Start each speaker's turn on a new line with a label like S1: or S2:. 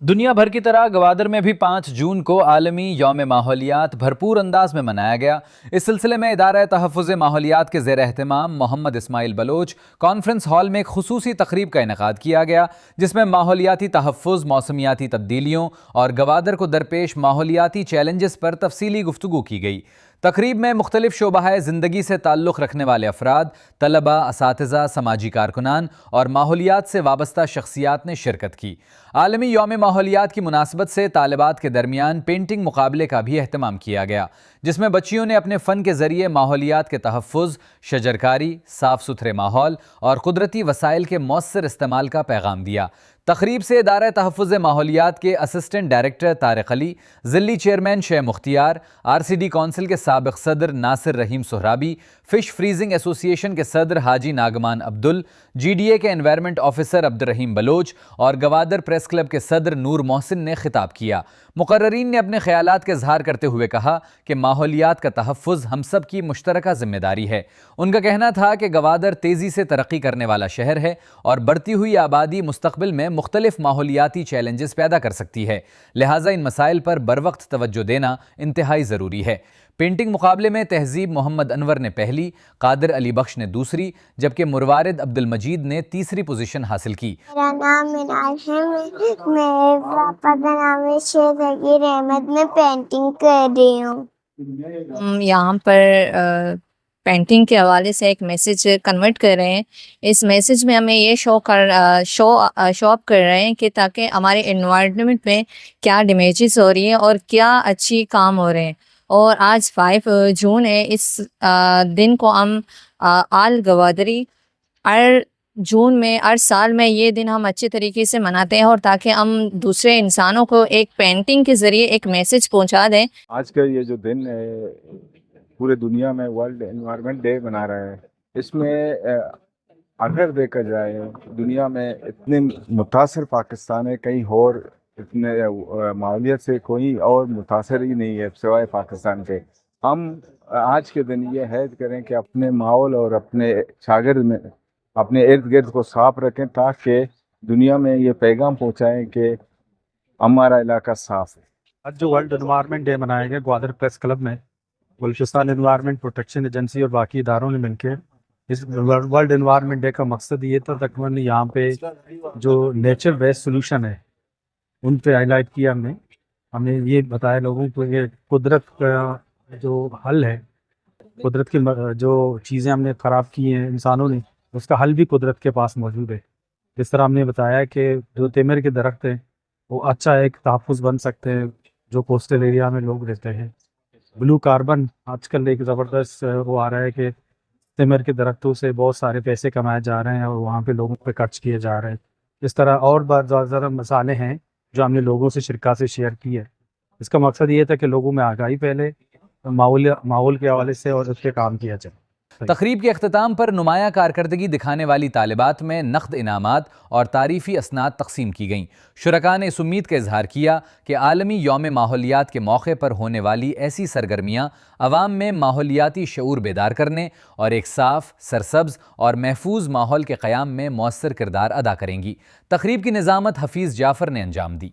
S1: دنیا بھر کی طرح گوادر میں بھی 5 جون کو عالمی یوم ماحولیات بھرپور انداز میں منایا گیا۔ اس سلسلے میں ادارہ تحفظ ماحولیات کے زیر اہتمام محمد اسماعیل بلوچ کانفرنس ہال میں ایک خصوصی تقریب کا انعقاد کیا گیا، جس میں ماحولیاتی تحفظ، موسمیاتی تبدیلیوں اور گوادر کو درپیش ماحولیاتی چیلنجز پر تفصیلی گفتگو کی گئی۔ تقریب میں مختلف شعبہ زندگی سے تعلق رکھنے والے افراد، طلباء، اساتذہ، سماجی کارکنان اور ماحولیات سے وابستہ شخصیات نے شرکت کی۔ عالمی یوم ماحولیات کی مناسبت سے طالبات کے درمیان پینٹنگ مقابلے کا بھی اہتمام کیا گیا، جس میں بچیوں نے اپنے فن کے ذریعے ماحولیات کے تحفظ، شجرکاری، صاف ستھرے ماحول اور قدرتی وسائل کے مؤثر استعمال کا پیغام دیا۔ تقریب سے ادارہ تحفظ ماحولیات کے اسسٹنٹ ڈائریکٹر طارق علی، ضلعی چیئرمین شہ مختیار، RCD کونسل کے سابق صدر ناصر رحیم سہرابی، فش فریزنگ ایسوسی ایشن کے صدر حاجی ناگمان عبدل، GDA کے انوائرمنٹ آفیسر عبدالرحیم بلوچ اور گوادر پریس کلب کے صدر نور محسن نے خطاب کیا۔ مقررین نے اپنے خیالات کا اظہار کرتے ہوئے کہا کہ ماحولیات کا تحفظ ہم سب کی مشترکہ ذمہ داری ہے۔ ان کا کہنا تھا کہ گوادر تیزی سے ترقی کرنے والا شہر ہے اور بڑھتی ہوئی آبادی مستقبل میں مختلف ماحولیاتی چیلنجز پیدا کر سکتی ہے، لہٰذا ان مسائل پر بروقت توجہ دینا انتہائی ضروری ہے۔ پینٹنگ مقابلے میں تہذیب محمد انور نے پہلی، قادر علی بخش نے دوسری، جبکہ مروارد عبدالمجید نے تیسری پوزیشن حاصل کی۔
S2: میرا نام منال ہے، میرے پاپا کا نام ہے شیخ ذکیر احمد، میں پینٹنگ کر رہی ہوں۔
S3: ہم یہاں پر پینٹنگ کے حوالے سے ایک میسیج کنورٹ کر رہے ہیں۔ اس میسیج میں ہمیں یہ شو اپ کر رہے ہیں کہ تاکہ ہمارے انوائرمنٹ میں کیا ڈیمیجز ہو رہی ہیں اور کیا اچھی کام ہو رہے ہیں۔ اور آج 5 جون ہے، اس دن کو ہم آل گوادری ہر جون میں ہر سال میں یہ دن ہم اچھے طریقے سے مناتے ہیں، اور تاکہ ہم دوسرے انسانوں کو ایک پینٹنگ کے ذریعے ایک میسیج پہنچا دیں۔
S4: آج کا یہ جو دن ہے پورے دنیا میں ورلڈ انوائرمنٹ ڈے منا رہے ہیں۔ اس میں اگر دیکھا جائے دنیا میں اتنے متاثر پاکستان ہے، کہیں اور اتنے ماحولیت سے کوئی اور متاثر ہی نہیں ہے سوائے پاکستان کے۔ ہم آج کے دن یہ عہد کریں کہ اپنے ماحول اور اپنے شاگرد میں اپنے ارد گرد کو صاف رکھیں، تاکہ دنیا میں یہ پیغام پہنچائیں کہ ہمارا علاقہ صاف ہے۔
S5: آج جو ورلڈ انوائرمنٹ ڈے منایا گیا گوادر پریس کلب میں، بلوچستان انوائرمنٹ پروٹیکشن ایجنسی اور باقی اداروں نے مل کے اس ورلڈ انوائرمنٹ ڈے کا مقصد یہ تھا تقریباً یہاں پہ جو نیچر بیسڈ سولوشن ہے ان پہ ہائی لائٹ کیا۔ ہم نے یہ بتایا لوگوں کو کہ قدرت کا جو حل ہے، قدرت کی جو چیزیں ہم نے خراب کی ہیں انسانوں نے، اس کا حل بھی قدرت کے پاس موجود ہے۔ جس طرح ہم نے بتایا کہ جو تیمر کے درخت ہیں وہ اچھا ایک تحفظ بن سکتے ہیں جو کوسٹل ایریا میں لوگ رہتے ہیں۔ بلو کاربن آج کل ایک زبردست وہ آ رہا ہے کہ تیمر کے درختوں سے بہت سارے پیسے کمائے جا رہے ہیں اور وہاں پہ لوگوں پہ خرچ کیے جا رہے ہیں۔ اس طرح اور بہت زیادہ مسائل ہیں جو ہم نے لوگوں سے شرکا سے شیئر کی ہے۔ اس کا مقصد یہ تھا کہ لوگوں میں آگاہی پھیلے، ماحول کے حوالے سے اور اس پہ کام کیا جائے۔
S1: تقریب کے اختتام پر نمایاں کارکردگی دکھانے والی طالبات میں نقد انعامات اور تعریفی اسناد تقسیم کی گئیں۔ شرکاء نے اس امید کا اظہار کیا کہ عالمی یوم ماحولیات کے موقع پر ہونے والی ایسی سرگرمیاں عوام میں ماحولیاتی شعور بیدار کرنے اور ایک صاف، سرسبز اور محفوظ ماحول کے قیام میں مؤثر کردار ادا کریں گی۔ تقریب کی نظامت حفیظ جعفر نے انجام دی۔